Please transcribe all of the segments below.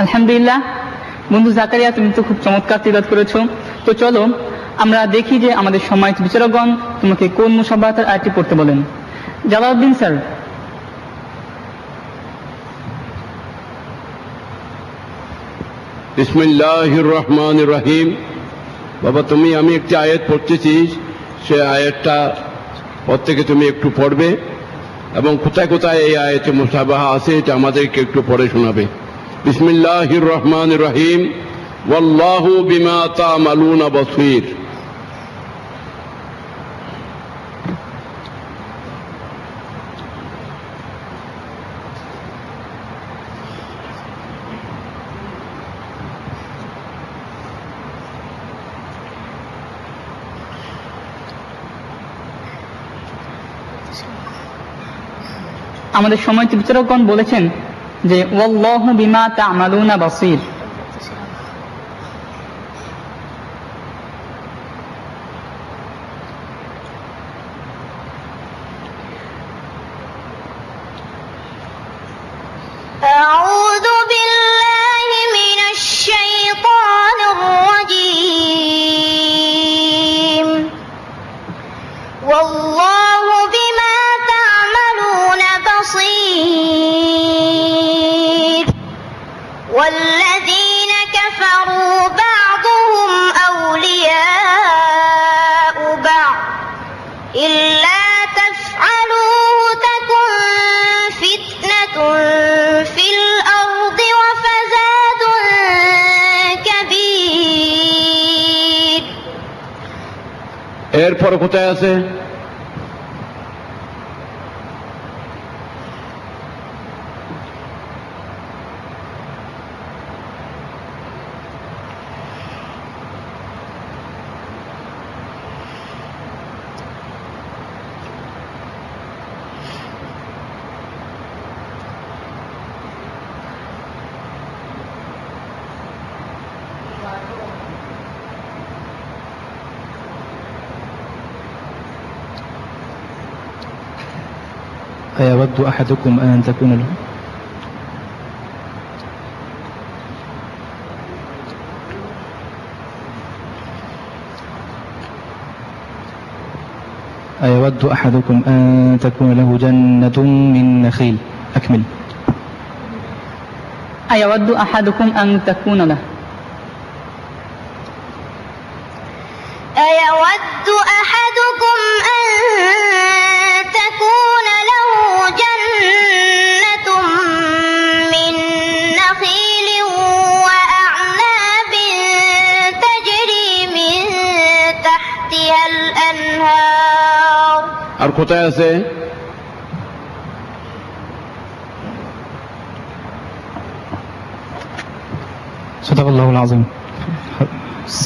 আলহামদুলিল্লাহ বন্ধু জাকারিয়া, তুমি তো খুব চমৎকার তিলাওয়াত করেছো। তো চলো আমরা দেখি যে আমাদের সম্মানিত বিচারকগণ তোমাকে কোন মুসাব্বাহাতের আয়াতটি পড়তে বলেন। জালাউদ্দিন স্যার। বিসমিল্লাহির রহমানির রহিম। বাবা, আমি একটি আয়াত পড়তেছি, সে আয়াতটা প্রত্যেকে তুমি একটু পড়বে এবং কোথায় কোথায় এই আয়াতে মুসাবাহা আছে এটা আমাদেরকে একটু পড়ে শোনাবে। বিসমিল্লাহির রহমানির রহিম। ওয়াল্লাহু বিমা তা'মালুনা বাসীর। আমাদের সম্মানিত বিচারকগণ বলেছেন যে ওয়াল্লাহু বিমা তা'মালুনা বাসীর। أعوذ بالله من الشيطان الرجيم. والله بما تعملون بصير. والذين كفروا بعضهم أولياء بعض إلا تفعلوه تكن فتنة في الأرض وفساد كبير. এরপর কোথায় আছে? أيود أحدكم أن تكون له أيود أحدكم أن تكون له جنة من نخيل. أكمل. أيود أحدكم أن تكون له أيود أحدكم أن تكون له جنة من نخيل وأعناب تجري من تحتها الأنهار. আর কোথায় আছে? صدق الله العظيم.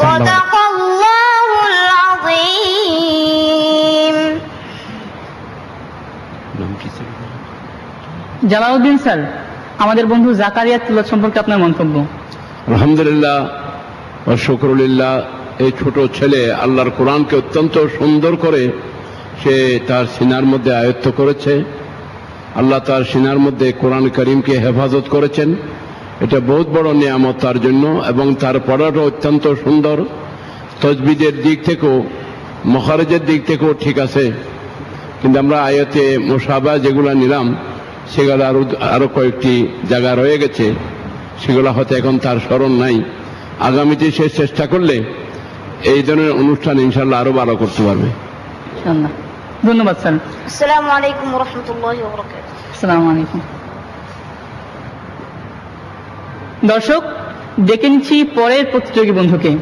صدق الله العظيم. জালাউদ্দিন স্যার, আমাদের বন্ধু জাকারিয়া তিলাওয়াত সম্পর্কে আপনার মন্তব্য। আলহামদুলিল্লাহ ওয়া শুকরুলিল্লাহ। এই ছোট ছেলে আল্লাহর কোরআনকে অত্যন্ত সুন্দর করে সে তার সিনার মধ্যে আয়ত্ত করেছে। আল্লাহ তার সিনার মধ্যে কোরআন করিমকে হেফাজত করেছেন। এটা বহুত বড় নিয়ামত তার জন্য, এবং তার পড়াটা অত্যন্ত সুন্দর। তাজবিদের দিক থেকেও মখারেজের দিক থেকেও ঠিক আছে, কিন্তু আমরা আয়াতে মুসাবা যেগুলো নিলাম সেগুলো আরো কয়েকটি জায়গা রয়ে গেছে, সেগুলো হয়তো এখন তার স্মরণ নাই। আগামীতে সে চেষ্টা করলে এই ধরনের অনুষ্ঠান ইনশাল্লাহ আরো ভালো করতে পারবে। ইনশাআল্লাহ। ধন্যবাদ স্যার। আসসালামু আলাইকুম ওয়া রাহমাতুল্লাহি ওয়া বারাকাতুহু. আসসালামু আলাইকুম। দর্শক, ডেকে নিচ্ছি পরের প্রতিযোগী বন্ধুকে।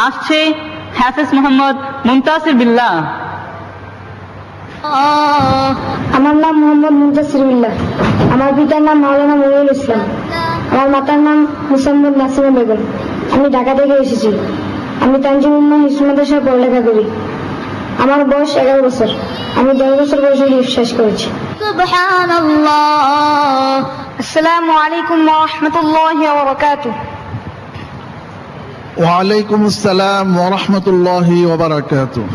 আসছে হাফেজ মোহাম্মদ মুনতাসির বিল্লাহ। আমার নাম মোহাম্মদ মুনতাসির বিল্লাহ। আমার পিতার নাম মাওলানা মনিরুল ইসলাম। আমার মাতার নাম মুসাম্মদ নাসিমা বেগম। আমি ঢাকা থেকে এসেছি। আমি তানজিমুল্লাহ হিফজ মাদ্রাসায় পড়ালেখা করি। আমার বয়স 11 বছর। আমি 10 বছর বয়সে হিফজ শেষ করেছি। সুবহানাল্লাহ। আসসালামু আলাইকুম ওয়া রাহমাতুল্লাহি ওয়া বারাকাতুহু। ওয়ালাইকুম আসসালাম ওয়া রাহমাতুল্লাহি ওয়া বারাকাতুহু।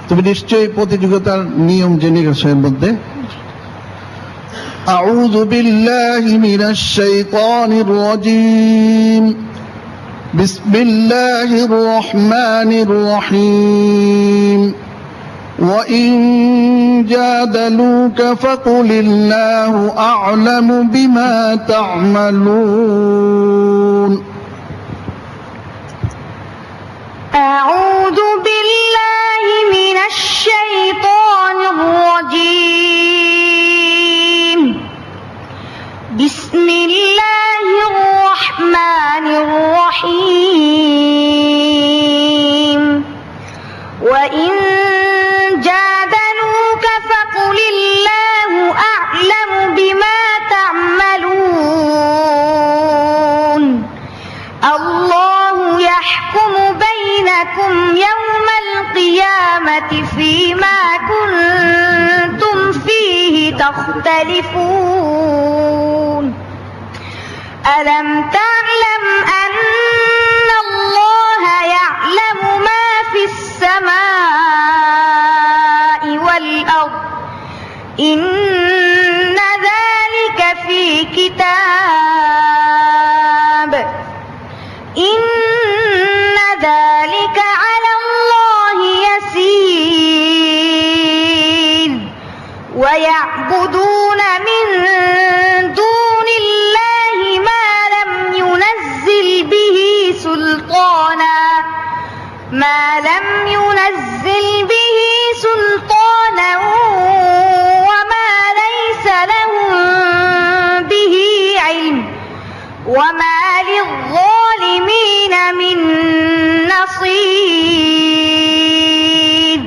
তুমি নিশ্চয়ই প্রতিযোগিতার নিয়ম জেনে গেছো। এর মধ্যে أعوذ بالله من الشيطان الرجيم بسم الله الرحمن الرحيم وإن جادلوك فقل الله أعلم بما تعملون أعوذ بالله من الشيطان الرجيم بسم الله الرحمن الرحيم وإن جادلوك فقل الله أعلم بما تعملون الله يحكم بينكم يوم القيامة فيما كنتم فيه تختلفون ألم تعلم أن الله يعلم ما في السماء والأرض إن ذلك في كتاب إن ذلك على الله يسير ويعبدون من دون الله ما لم ينزل به سلطانا وما ليس لهم به علم وما للظالمين من نصير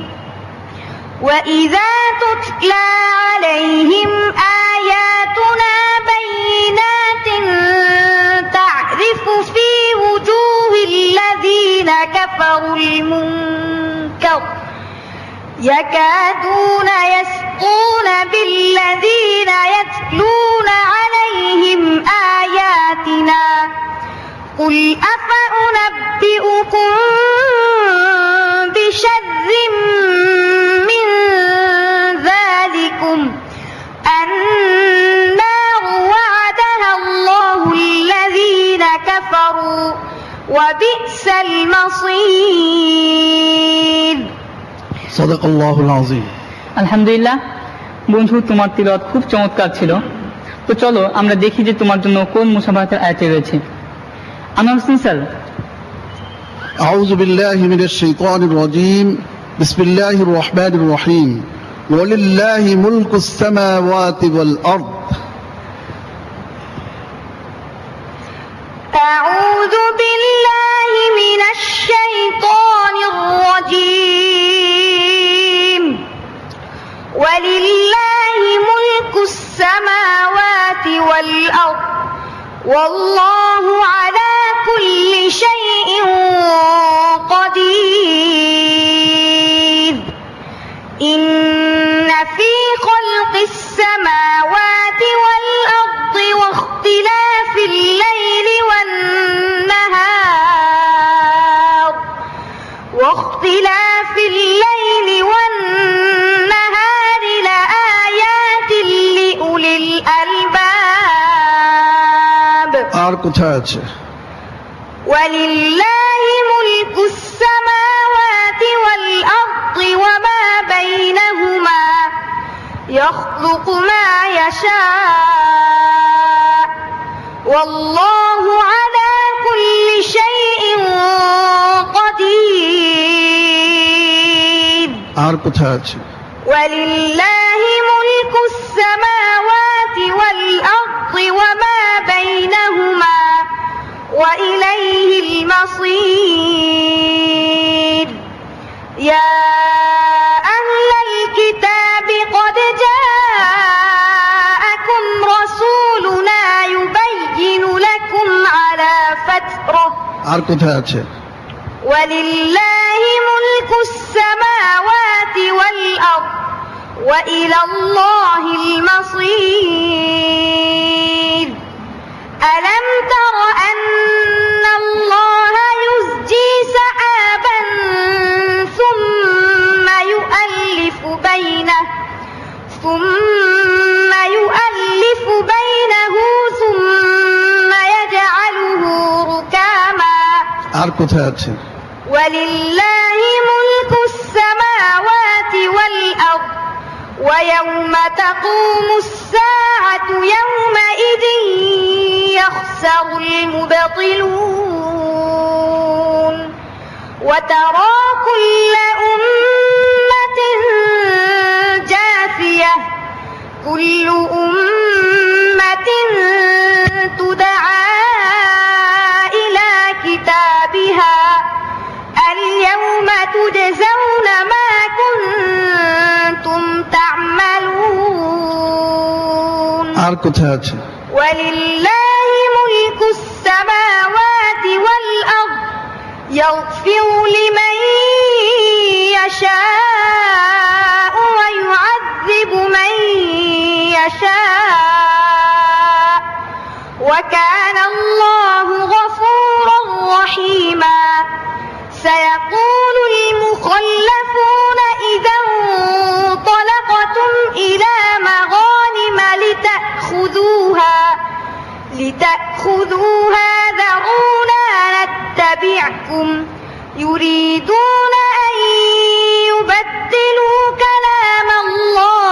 وإذا تتلى عليهم آياتنا بينات تعرف في وجوه الذين كفروا المنكر يكادون يسقون بالذين يتلون عليهم آياتنا قل أفأنبئكم بشر من ذلكم النار وعدها الله الذين كفروا وبئس المصير صدق الله العظيم আলহামদুলিল্লাহ বন্ধু, তোমার তিলাওয়াত খুব চমৎকার ছিল। তো চলো আমরা দেখি যে তোমার জন্য কোন মুসাবাহাতের আয়াতটি রয়েছে। আনোয়ার হোসেন স্যার। أعوذ بالله من الشيطان الرجيم بسم الله الرحمن الرحيم ولله ملك السماوات والأرض أعوذ بالله من الشيطان الرجيم ولله ملك السماوات والأرض والله على كل شيء قدير إن في خلق السماوات والأرض واختلاف الليل والنهار لآيات لأولي الألباب আর কোথায় আছে ولله ملك السماوات والأرض وما بينهما يخلق ما يشاء والله على كل شيء قدير আর কোথায় আছে ولله ملك السماوات والأرض وما بينهما وإليه المصير يا أهل الكتاب قد جاءكم رسولنا يبين لكم على فترة আর কোথায় আছে ولله ملك السماوات والأرض وإلى الله المصير ألم تر أن الله يزجي سحابا ثم يؤلف কোথায় আছে? ولله ملك السماوات والأرض ويوم تقوم الساعة يومئذ يخسر المبطلون وترى كل أمة جاثية كل أمة تدعى إلى كتابها اليوم تجزون ما كنتم تعملون আর কোথায় আছে? ولله ملك السماوات والأرض يغفر لمن يشاء ويعذب من يشاء وكان الله غفورا رحيما سيقول المخلفون إذا انطلقتم إلى مغانم لتأخذوها ذرونا نتبعكم يريدون أن يبدلوا كلام الله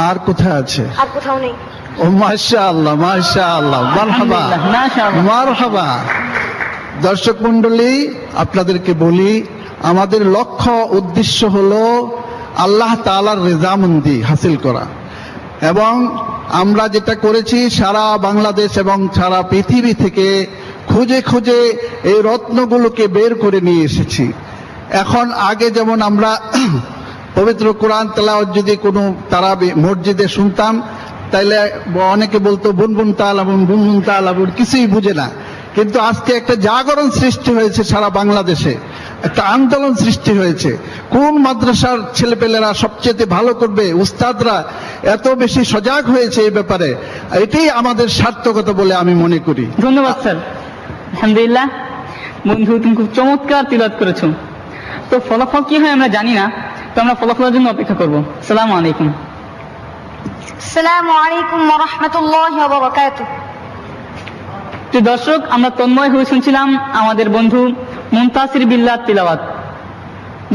আর কোথায় আছে? আর কোথাও নেই। ও মাশাআল্লাহ, মাশাআল্লাহ, মারহাবা, মাশাআল্লাহ। মারহাবা। দর্শক মণ্ডলী, আপনাদেরকে বলি, আমাদের লক্ষ্য উদ্দেশ্য হলো আল্লাহ তাআলার রেজামন্দি হাসিল করা, এবং আমরা যেটা করেছি সারা বাংলাদেশ এবং সারা পৃথিবী থেকে খুঁজে খুঁজে এই রত্নগুলোকে বের করে নিয়ে এসেছি। এখন আগে যেমন আমরা পবিত্র কোরআন তেলাওয়াত যদি কোনো তারাবি মসজিদে শুনতাম, তাইলে অনেকে বলতো বুনবুন তালাবুন, বুনবুন তালাবুন, কিছুই বুঝে না। কিন্তু আজকে একটা জাগরণ সৃষ্টি হয়েছে সারা বাংলাদেশে, একটা আন্দোলন সৃষ্টি হয়েছে। কোন মাদ্রাসার ছেলেপেলেরা সবচেয়ে ভালো করবে, উস্তাদরা এত বেশি সজাগ হয়েছে এই ব্যাপারে, এটাই আমাদের সার্থকতা বলে আমি মনে করি। ধন্যবাদ স্যার। আলহামদুলিল্লাহ বন্ধু, তুমি খুব চমৎকার তিলাওয়াত করেছো। তো ফলাফল কি হয় আমরা জানি না, তো আমরা ফলাফলের জন্য অপেক্ষা করবো। আসসালামু আলাইকুম। السلام عليكم ورحمة الله وبركاته তো দর্শক, আমরা তন্ময় হয়ে শুনছিলাম আমাদের বন্ধু মুনতাসির বিল্লাহ তিলাওয়াত।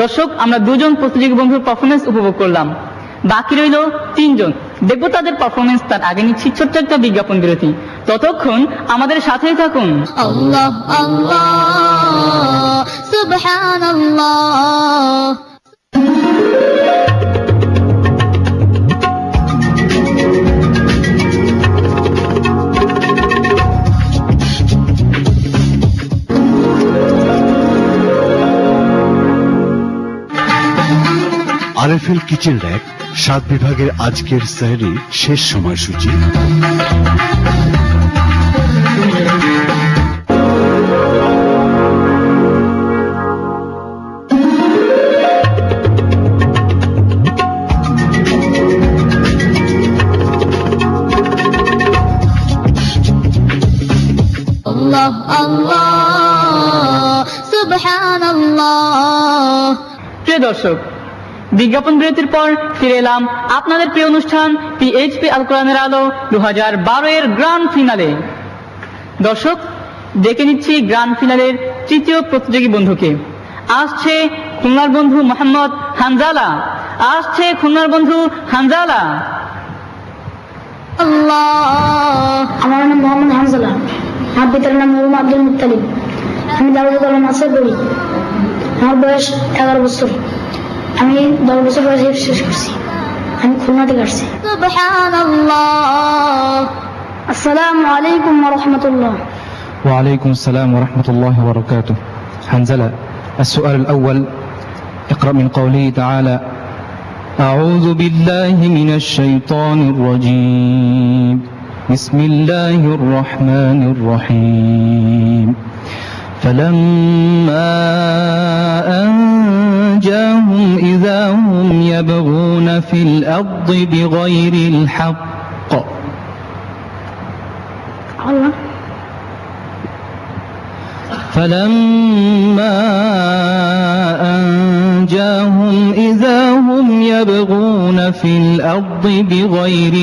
দর্শক, আমরা দুজন প্রতিযোগী বন্ধুর পারফরমেন্স উপভোগ করলাম, বাকি রইল তিনজন। দেখবো তাদের পারফরমেন্স। তার আগে নিচ্ছি ছোট্ট একটা বিজ্ঞাপন বিরতি। ততক্ষণ আমাদের সাথেই থাকুন। الله الله سبحان الله আরএফএল কিচেন র্যাক 7 বিভাগের আজকের সেহরি শেষ সময়সূচি। الله الله سبحان الله প্রিয় দর্শক, বিজ্ঞাপন বিরতির পর ফিরে এলাম আপনাদের প্রিয় অনুষ্ঠান পিএইচপি আল কোরআনের আলো 2012 এর গ্র্যান্ড ফিনালে। দর্শক, দেখে নিচ্ছি গ্র্যান্ড ফিনালের তৃতীয় প্রতিযোগী বন্ধুকে। আসছে খুলনার বন্ধু মোহাম্মদ হানজালা। আসছে খুলনার বন্ধু হানজালা। الله আমার নাম মোহাম্মদ হামজালা। আমার পিতার নাম মোহাম্মদ আব্দুল মুত্তালিব। আমি দারুল উলুম মাসে পড়ি। আমার বয়স 11 বছর। আমি 10 বছর বয়সে শেষ করছি। আমি খুলনা থেকে আসছি। سبحان الله আসসালামু আলাইকুম ওয়া রাহমাতুল্লাহ। وعليكم السلام ورحمة الله وبركاته. حنزلة، السؤال الأول، اقرأ من قوله تعالى: أعوذ بالله من الشيطان الرجيم، بسم الله الرحمن الرحيم. فلما أنجاهم إذا هم يبغون في الأرض بغير الحق. আল্লাহ فلما أنجاهم إذا هم يبغون في الأرض بغير